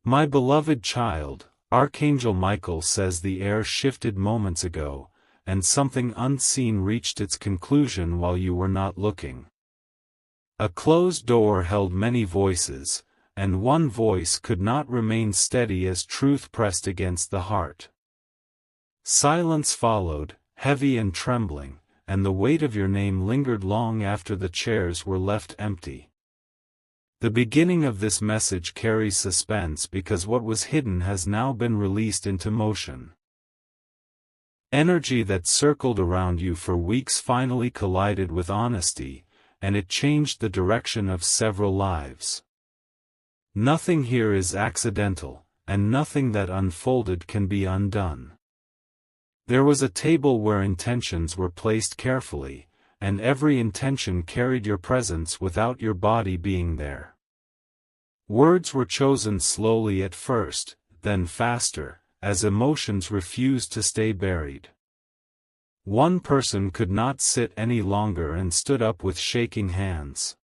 My beloved child, Archangel Michael says the air shifted moments ago, and something unseen reached its conclusion while you were not looking. A closed door held many voices, and one voice could not remain steady as truth pressed against the heart. Silence followed, heavy and trembling, and the weight of your name lingered long after the chairs were left empty. The beginning of this message carries suspense because what was hidden has now been released into motion. Energy that circled around you for weeks finally collided with honesty, and it changed the direction of several lives. Nothing here is accidental, and nothing that unfolded can be undone. There was a table where intentions were placed carefully, and every intention carried your presence without your body being there. Words were chosen slowly at first, then faster, as emotions refused to stay buried. One person could not sit any longer and stood up with shaking hands.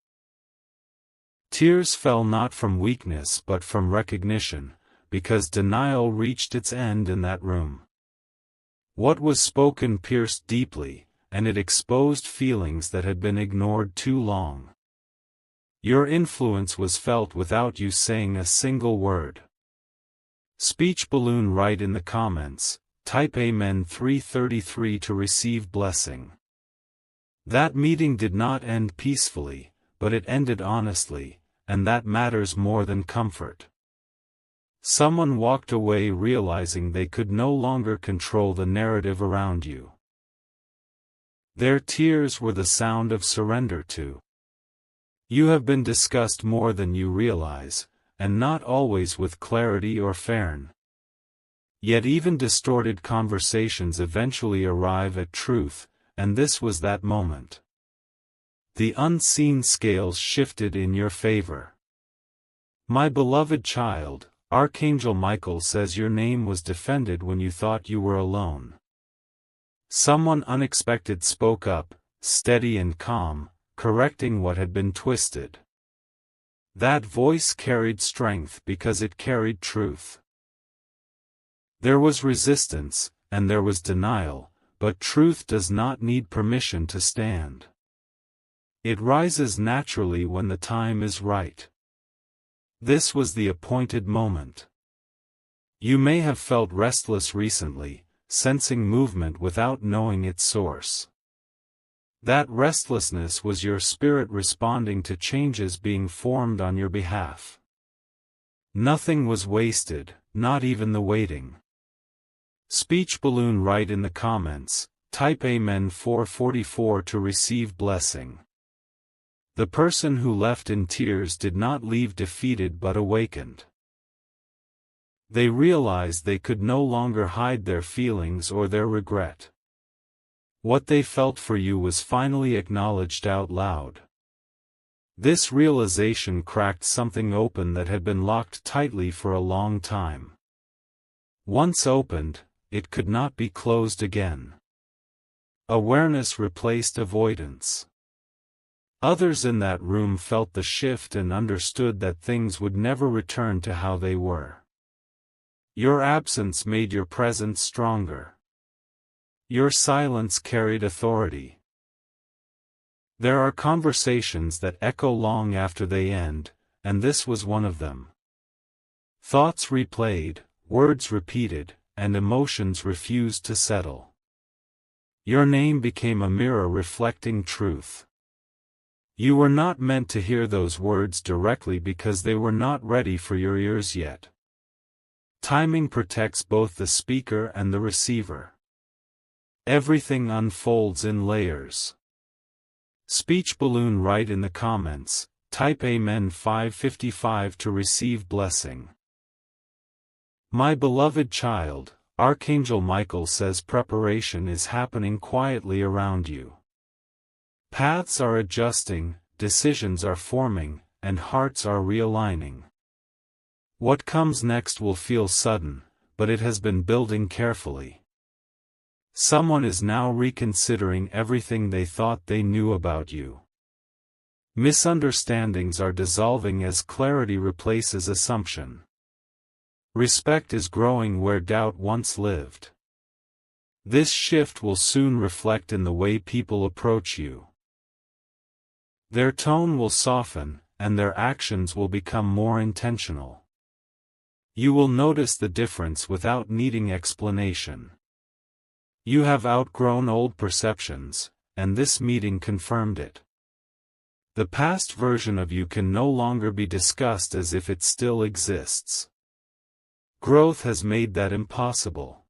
Tears fell not from weakness but from recognition, because denial reached its end in that room. What was spoken pierced deeply, and it exposed feelings that had been ignored too long. Your influence was felt without you saying a single word. Speech balloon, write in the comments, type Amen 333 to receive blessing. That meeting did not end peacefully, but it ended honestly, and that matters more than comfort. Someone walked away realizing they could no longer control the narrative around you. Their tears were the sound of surrender to. You have been discussed more than you realize, and not always with clarity or fairness. Yet even distorted conversations eventually arrive at truth, and this was that moment. The unseen scales shifted in your favor. My beloved child, Archangel Michael says your name was defended when you thought you were alone. Someone unexpected spoke up, steady and calm, correcting what had been twisted. That voice carried strength because it carried truth. There was resistance, and there was denial, but truth does not need permission to stand. It rises naturally when the time is right. This was the appointed moment. You may have felt restless recently, sensing movement without knowing its source. That restlessness was your spirit responding to changes being formed on your behalf. Nothing was wasted, not even the waiting. Speech balloon, write in the comments, type Amen 444 to receive blessing. The person who left in tears did not leave defeated but awakened. They realized they could no longer hide their feelings or their regret. What they felt for you was finally acknowledged out loud. This realization cracked something open that had been locked tightly for a long time. Once opened, it could not be closed again. Awareness replaced avoidance. Others in that room felt the shift and understood that things would never return to how they were. Your absence made your presence stronger. Your silence carried authority. There are conversations that echo long after they end, and this was one of them. Thoughts replayed, words repeated, and emotions refused to settle. Your name became a mirror reflecting truth. You were not meant to hear those words directly because they were not ready for your ears yet. Timing protects both the speaker and the receiver. Everything unfolds in layers. Speech balloon, write in the comments, type Amen 555 to receive blessing. My beloved child, Archangel Michael says preparation is happening quietly around you. Paths are adjusting, decisions are forming, and hearts are realigning. What comes next will feel sudden, but it has been building carefully. Someone is now reconsidering everything they thought they knew about you. Misunderstandings are dissolving as clarity replaces assumption. Respect is growing where doubt once lived. This shift will soon reflect in the way people approach you. Their tone will soften, and their actions will become more intentional. You will notice the difference without needing explanation. You have outgrown old perceptions, and this meeting confirmed it. The past version of you can no longer be discussed as if it still exists. Growth has made that impossible.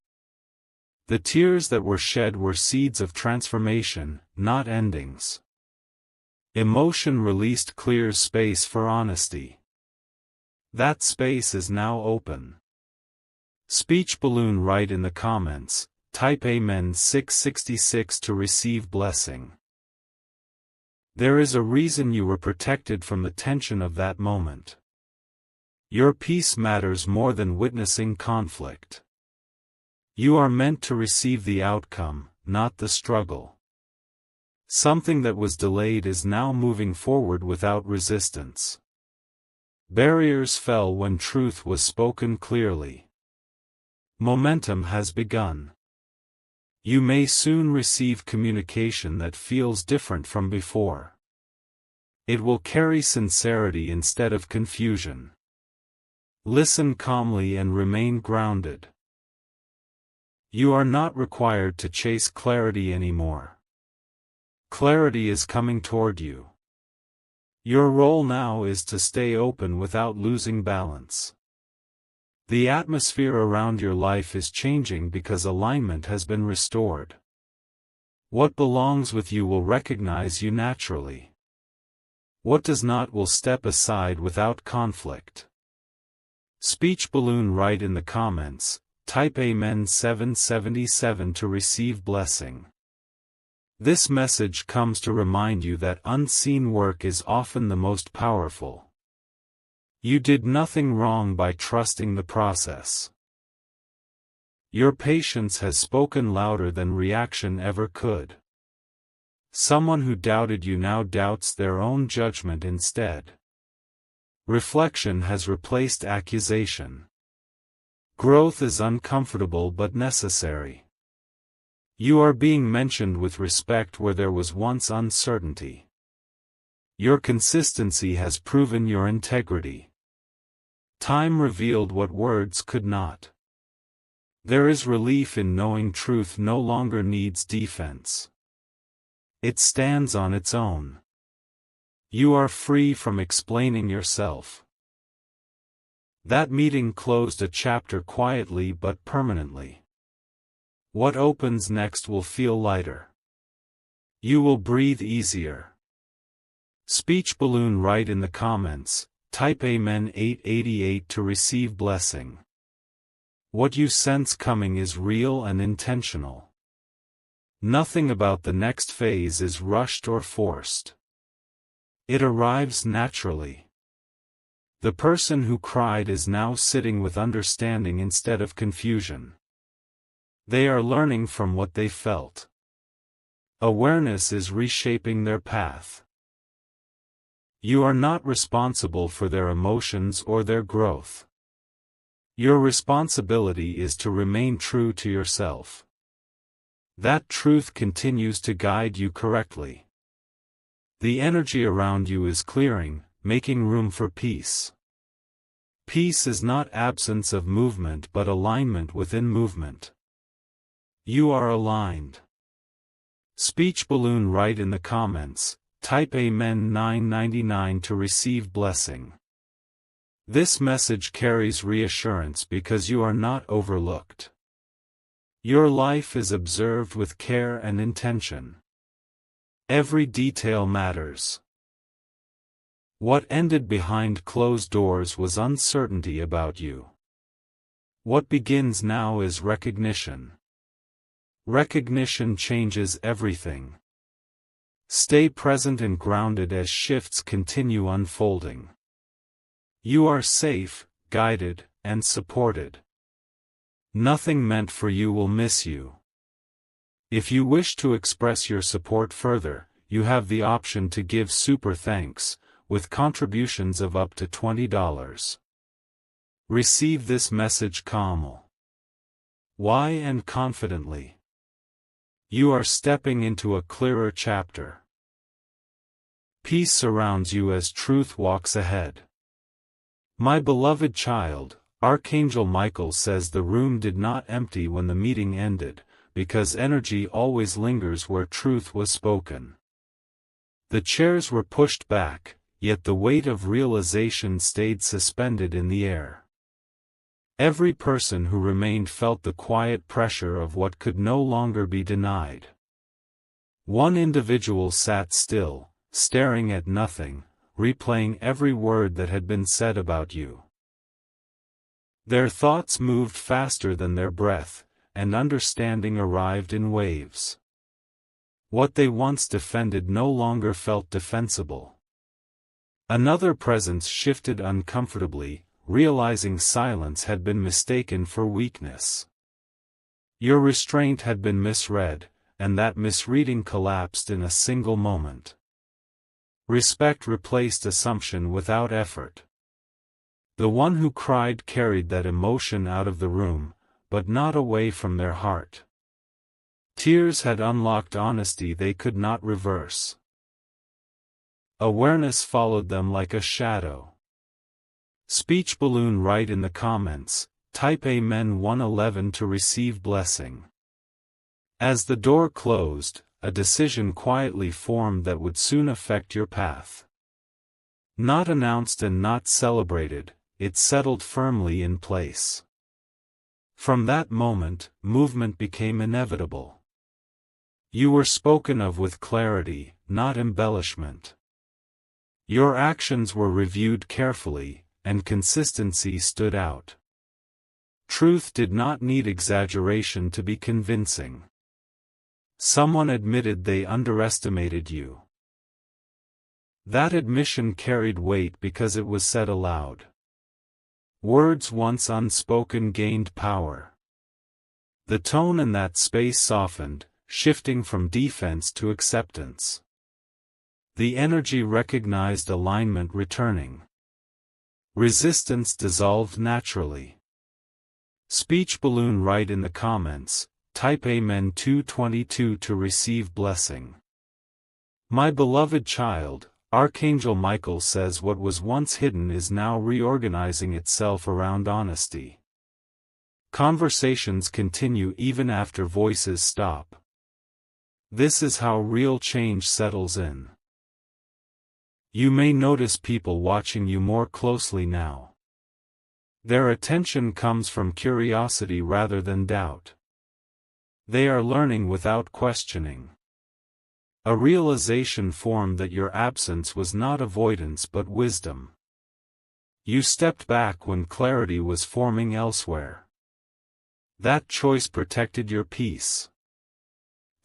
The tears that were shed were seeds of transformation, not endings. Emotion released clears space for honesty. That space is now open. Speech balloon, write in the comments, type Amen 666 to receive blessing. There is a reason you were protected from the tension of that moment. Your peace matters more than witnessing conflict. You are meant to receive the outcome, not the struggle. Something that was delayed is now moving forward without resistance. Barriers fell when truth was spoken clearly. Momentum has begun. You may soon receive communication that feels different from before. It will carry sincerity instead of confusion. Listen calmly and remain grounded. You are not required to chase clarity anymore. Clarity is coming toward you. Your role now is to stay open without losing balance. The atmosphere around your life is changing because alignment has been restored. What belongs with you will recognize you naturally. What does not will step aside without conflict. Speech balloon, write in the comments, type Amen 777 to receive blessing. This message comes to remind you that unseen work is often the most powerful. You did nothing wrong by trusting the process. Your patience has spoken louder than reaction ever could. Someone who doubted you now doubts their own judgment instead. Reflection has replaced accusation. Growth is uncomfortable but necessary. You are being mentioned with respect where there was once uncertainty. Your consistency has proven your integrity. Time revealed what words could not. There is relief in knowing truth no longer needs defense. It stands on its own. You are free from explaining yourself. That meeting closed a chapter quietly but permanently. What opens next will feel lighter. You will breathe easier. Speech balloon, write in the comments, type Amen 888 to receive blessing. What you sense coming is real and intentional. Nothing about the next phase is rushed or forced. It arrives naturally. The person who cried is now sitting with understanding instead of confusion. They are learning from what they felt. Awareness is reshaping their path. You are not responsible for their emotions or their growth. Your responsibility is to remain true to yourself. That truth continues to guide you correctly. The energy around you is clearing, making room for peace. Peace is not absence of movement but alignment within movement. You are aligned. Speech balloon, write in the comments, type Amen 999 to receive blessing. This message carries reassurance because you are not overlooked. Your life is observed with care and intention. Every detail matters. What ended behind closed doors was uncertainty about you. What begins now is recognition. Recognition changes everything. Stay present and grounded as shifts continue unfolding. You are safe, guided, and supported. Nothing meant for you will miss you. If you wish to express your support further, you have the option to give super thanks, with contributions of up to $20. Receive this message calmly. Why and confidently. You are stepping into a clearer chapter. Peace surrounds you as truth walks ahead. My beloved child, Archangel Michael says the room did not empty when the meeting ended, because energy always lingers where truth was spoken. The chairs were pushed back, yet the weight of realization stayed suspended in the air. Every person who remained felt the quiet pressure of what could no longer be denied. One individual sat still, staring at nothing, replaying every word that had been said about you. Their thoughts moved faster than their breath, and understanding arrived in waves. What they once defended no longer felt defensible. Another presence shifted uncomfortably, realizing silence had been mistaken for weakness. Your restraint had been misread, and that misreading collapsed in a single moment. Respect replaced assumption without effort. The one who cried carried that emotion out of the room, but not away from their heart. Tears had unlocked honesty they could not reverse. Awareness followed them like a shadow. Speech balloon write in the comments, type Amen 111 to receive blessing. As the door closed, a decision quietly formed that would soon affect your path. Not announced and not celebrated, it settled firmly in place. From that moment, movement became inevitable. You were spoken of with clarity, not embellishment. Your actions were reviewed carefully, and consistency stood out. Truth did not need exaggeration to be convincing. Someone admitted they underestimated you. That admission carried weight because it was said aloud. Words once unspoken gained power. The tone in that space softened, shifting from defense to acceptance. The energy recognized alignment returning. Resistance dissolved naturally. Speech balloon write in the comments, type Amen 222 to receive blessing. My beloved child, Archangel Michael says what was once hidden is now reorganizing itself around honesty. Conversations continue even after voices stop. This is how real change settles in. You may notice people watching you more closely now. Their attention comes from curiosity rather than doubt. They are learning without questioning. A realization formed that your absence was not avoidance but wisdom. You stepped back when clarity was forming elsewhere. That choice protected your peace.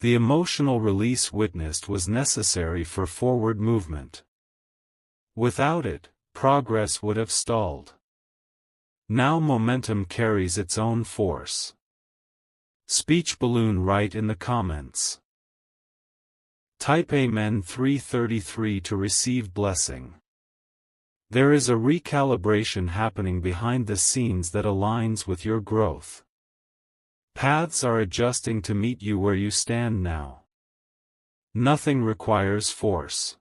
The emotional release witnessed was necessary for forward movement. Without it, progress would have stalled. Now momentum carries its own force. Speech balloon write in the comments. Type Amen 333 to receive blessing. There is a recalibration happening behind the scenes that aligns with your growth. Paths are adjusting to meet you where you stand now. Nothing requires force.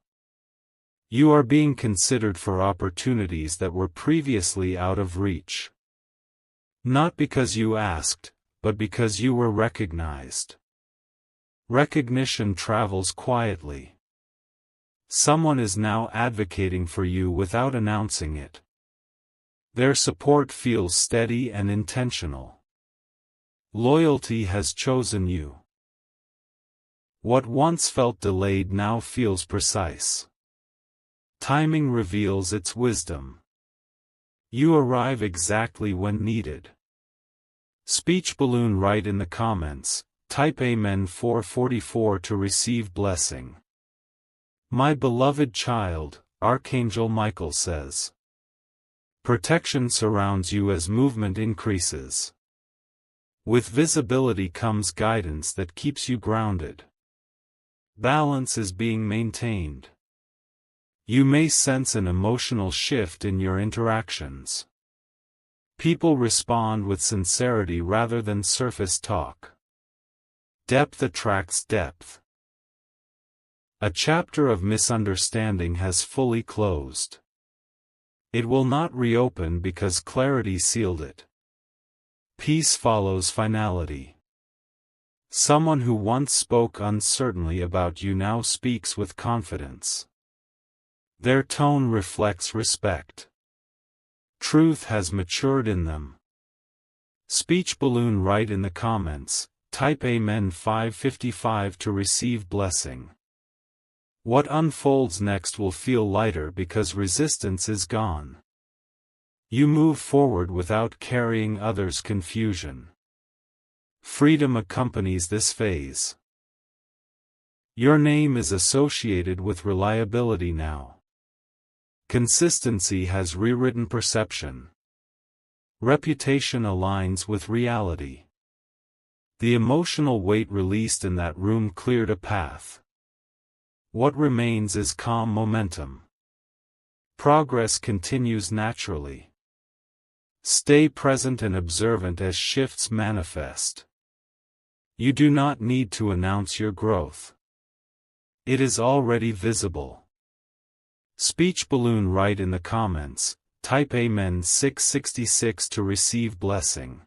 You are being considered for opportunities that were previously out of reach. Not because you asked, but because you were recognized. Recognition travels quietly. Someone is now advocating for you without announcing it. Their support feels steady and intentional. Loyalty has chosen you. What once felt delayed now feels precise. Timing reveals its wisdom. You arrive exactly when needed. Speech balloon write in the comments, type Amen 444 to receive blessing. My beloved child, Archangel Michael says. Protection surrounds you as movement increases. With visibility comes guidance that keeps you grounded. Balance is being maintained. You may sense an emotional shift in your interactions. People respond with sincerity rather than surface talk. Depth attracts depth. A chapter of misunderstanding has fully closed. It will not reopen because clarity sealed it. Peace follows finality. Someone who once spoke uncertainly about you now speaks with confidence. Their tone reflects respect. Truth has matured in them. Speech balloon, write in the comments, type Amen 555 to receive blessing. What unfolds next will feel lighter because resistance is gone. You move forward without carrying others' confusion. Freedom accompanies this phase. Your name is associated with reliability now. Consistency has rewritten perception. Reputation aligns with reality. The emotional weight released in that room cleared a path. What remains is calm momentum. Progress continues naturally. Stay present and observant as shifts manifest. You do not need to announce your growth. It is already visible. Speech balloon, write in the comments, type Amen 666 to receive blessing.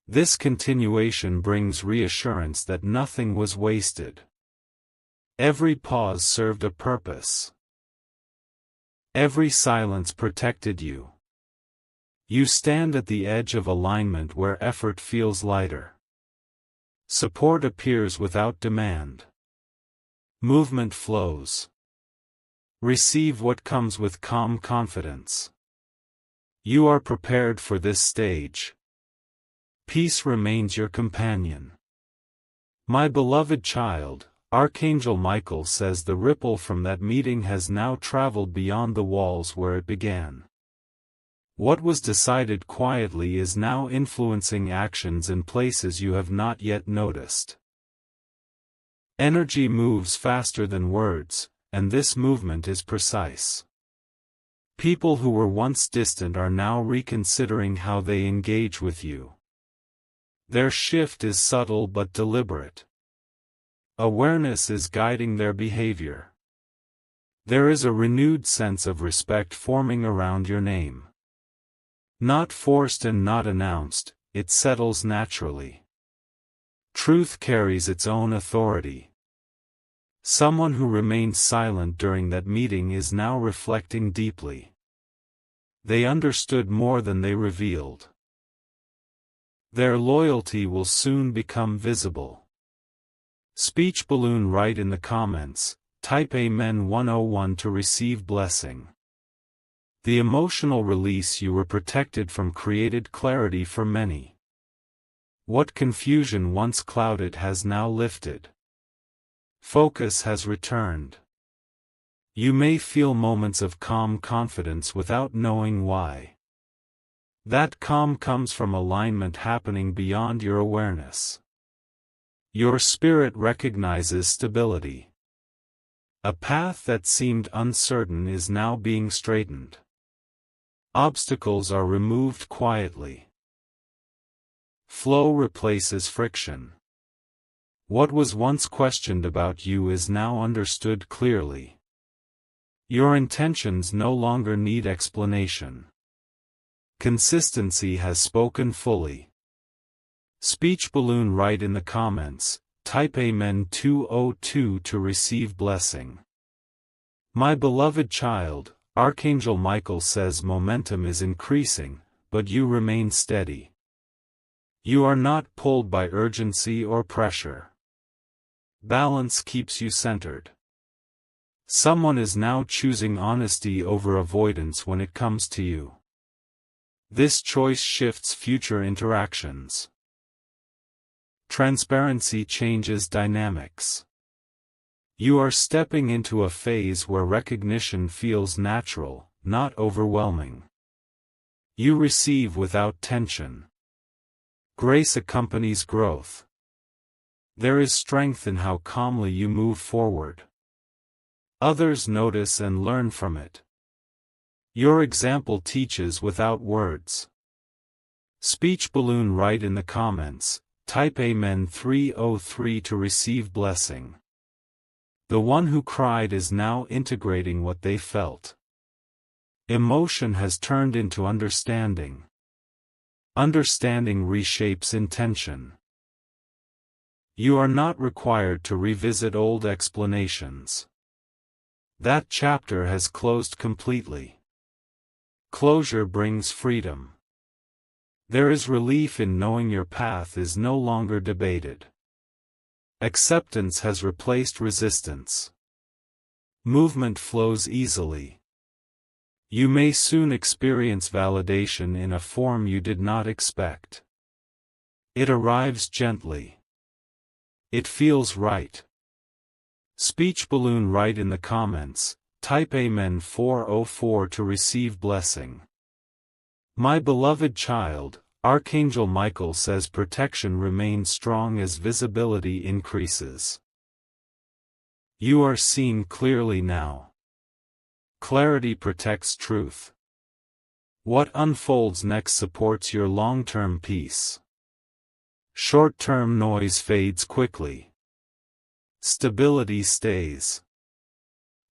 This continuation brings reassurance that nothing was wasted. Every pause served a purpose. Every silence protected you. You stand at the edge of alignment where effort feels lighter. Support appears without demand. Movement flows. Receive what comes with calm confidence. You are prepared for this stage. Peace remains your companion. My beloved child, Archangel Michael says the ripple from that meeting has now traveled beyond the walls where it began. What was decided quietly is now influencing actions in places you have not yet noticed. Energy moves faster than words, and this movement is precise. People who were once distant are now reconsidering how they engage with you. Their shift is subtle but deliberate. Awareness is guiding their behavior. There is a renewed sense of respect forming around your name. Not forced and not announced, it settles naturally. Truth carries its own authority. Someone who remained silent during that meeting is now reflecting deeply. They understood more than they revealed. Their loyalty will soon become visible. Speech balloon, write in the comments, type Amen 101 to receive blessing. The emotional release you were protected from created clarity for many. What confusion once clouded has now lifted. Focus has returned. You may feel moments of calm confidence without knowing why. That calm comes from alignment happening beyond your awareness. Your spirit recognizes stability. A path that seemed uncertain is now being straightened. Obstacles are removed quietly. Flow replaces friction. What was once questioned about you is now understood clearly. Your intentions no longer need explanation. Consistency has spoken fully. Speech balloon, write in the comments, type Amen 202 to receive blessing. My beloved child, Archangel Michael says momentum is increasing, but you remain steady. You are not pulled by urgency or pressure. Balance keeps you centered. Someone is now choosing honesty over avoidance when it comes to you. This choice shifts future interactions. Transparency changes dynamics. You are stepping into a phase where recognition feels natural, not overwhelming. You receive without tension. Grace accompanies growth. There is strength in how calmly you move forward. Others notice and learn from it. Your example teaches without words. Speech balloon, write in the comments, type Amen 303 to receive blessing. The one who cried is now integrating what they felt. Emotion has turned into understanding. Understanding reshapes intention. You are not required to revisit old explanations. That chapter has closed completely. Closure brings freedom. There is relief in knowing your path is no longer debated. Acceptance has replaced resistance. Movement flows easily. You may soon experience validation in a form you did not expect. It arrives gently. It feels right. Speech balloon, write in the comments, type Amen 404 to receive blessing. My beloved child, Archangel Michael says protection remains strong as visibility increases. You are seen clearly now. Clarity protects truth. What unfolds next supports your long-term peace. Short-term noise fades quickly. Stability stays.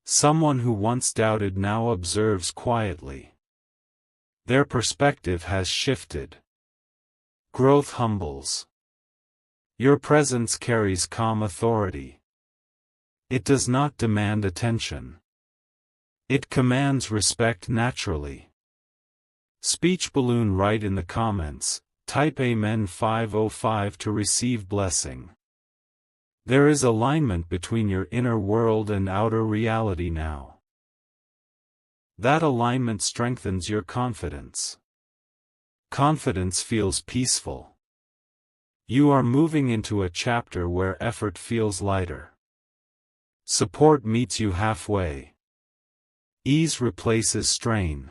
Someone who once doubted now observes quietly. Their perspective has shifted. Growth humbles. Your presence carries calm authority. It does not demand attention. It commands respect naturally. Speech balloon, write in the comments, type Amen 505 to receive blessing. There is alignment between your inner world and outer reality now. That alignment strengthens your confidence. Confidence feels peaceful. You are moving into a chapter where effort feels lighter. Support meets you halfway. Ease replaces strain.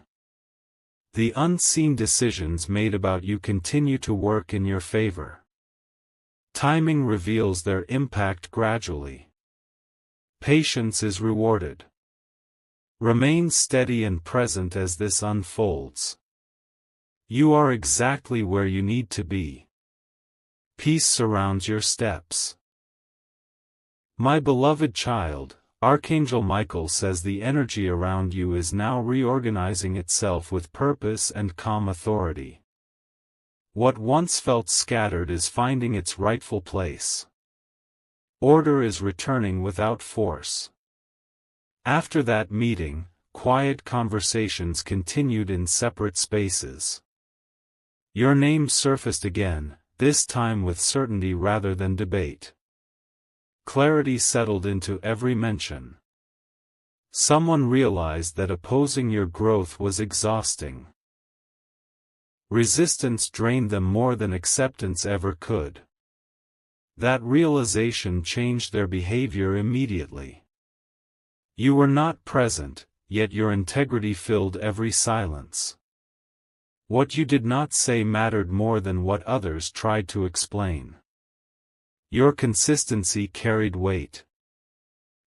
The unseen decisions made about you continue to work in your favor. Timing reveals their impact gradually. Patience is rewarded. Remain steady and present as this unfolds. You are exactly where you need to be. Peace surrounds your steps. My beloved child, Archangel Michael says the energy around you is now reorganizing itself with purpose and calm authority. What once felt scattered is finding its rightful place. Order is returning without force. After that meeting, quiet conversations continued in separate spaces. Your name surfaced again, this time with certainty rather than debate. Clarity settled into every mention. Someone realized that opposing your growth was exhausting. Resistance drained them more than acceptance ever could. That realization changed their behavior immediately. You were not present, yet your integrity filled every silence. What you did not say mattered more than what others tried to explain. Your consistency carried weight.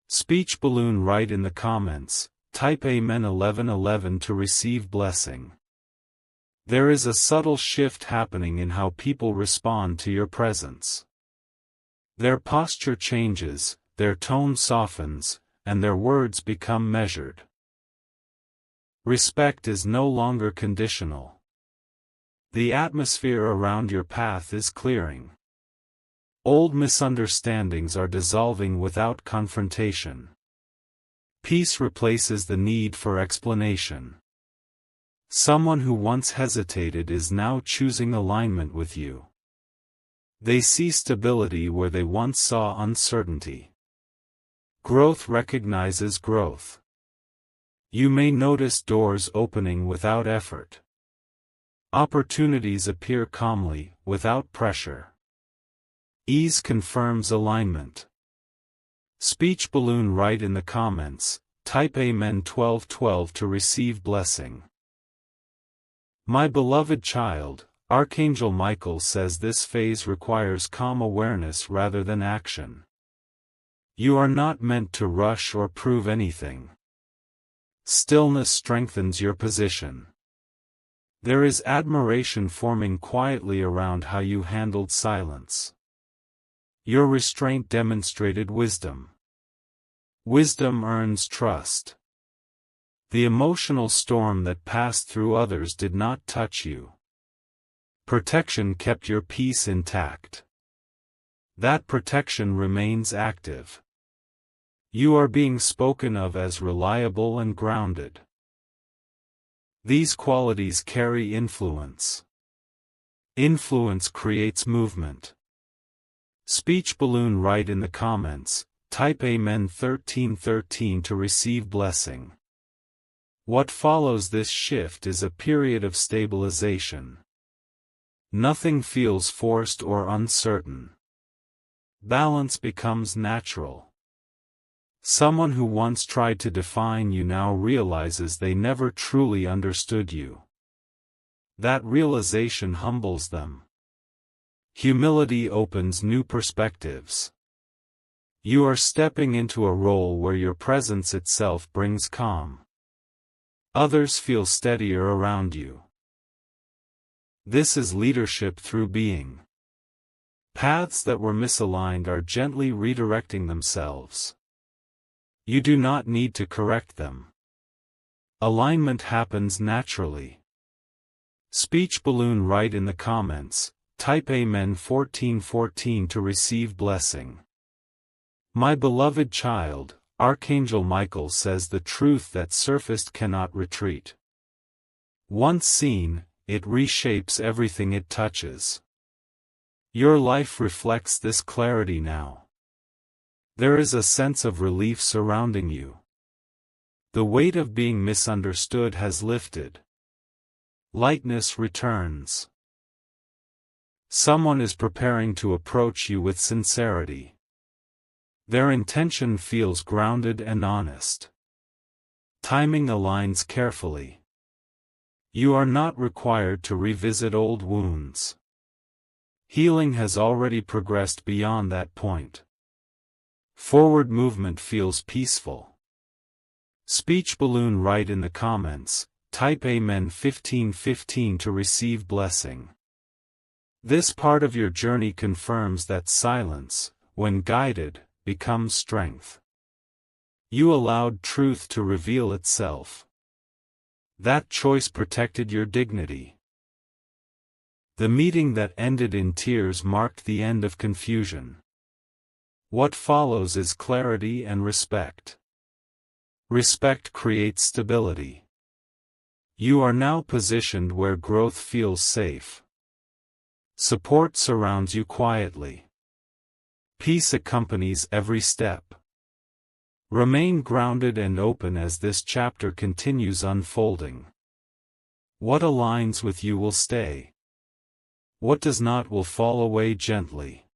Speech balloon, write in the comments, type Amen 1111 to receive blessing. There is a subtle shift happening in how people respond to your presence. Their posture changes, their tone softens, and their words become measured. Respect is no longer conditional. The atmosphere around your path is clearing. Old misunderstandings are dissolving without confrontation. Peace replaces the need for explanation. Someone who once hesitated is now choosing alignment with you. They see stability where they once saw uncertainty. Growth recognizes growth. You may notice doors opening without effort. Opportunities appear calmly, without pressure. Ease confirms alignment. Speech balloon, write in the comments, type Amen 1212 to receive blessing. My beloved child, Archangel Michael says this phase requires calm awareness rather than action. You are not meant to rush or prove anything. Stillness strengthens your position. There is admiration forming quietly around how you handled silence. Your restraint demonstrated wisdom. Wisdom earns trust. The emotional storm that passed through others did not touch you. Protection kept your peace intact. That protection remains active. You are being spoken of as reliable and grounded. These qualities carry influence. Influence creates movement. Speech balloon, write in the comments, type Amen 1313 to receive blessing. What follows this shift is a period of stabilization. Nothing feels forced or uncertain. Balance becomes natural. Someone who once tried to define you now realizes they never truly understood you. That realization humbles them. Humility opens new perspectives. You are stepping into a role where your presence itself brings calm. Others feel steadier around you. This is leadership through being. Paths that were misaligned are gently redirecting themselves. You do not need to correct them. Alignment happens naturally. Speech balloon, write in the comments, type Amen 1414 to receive blessing. My beloved child, Archangel Michael says the truth that surfaced cannot retreat. Once seen, it reshapes everything it touches. Your life reflects this clarity now. There is a sense of relief surrounding you. The weight of being misunderstood has lifted. Lightness returns. Someone is preparing to approach you with sincerity. Their intention feels grounded and honest. Timing aligns carefully. You are not required to revisit old wounds. Healing has already progressed beyond that point. Forward movement feels peaceful. Speech balloon, write in the comments, type Amen 1515 to receive blessing. This part of your journey confirms that silence, when guided, becomes strength. You allowed truth to reveal itself. That choice protected your dignity. The meeting that ended in tears marked the end of confusion. What follows is clarity and respect. Respect creates stability. You are now positioned where growth feels safe. Support surrounds you quietly. Peace accompanies every step. Remain grounded and open as this chapter continues unfolding. What aligns with you will stay. What does not will fall away gently.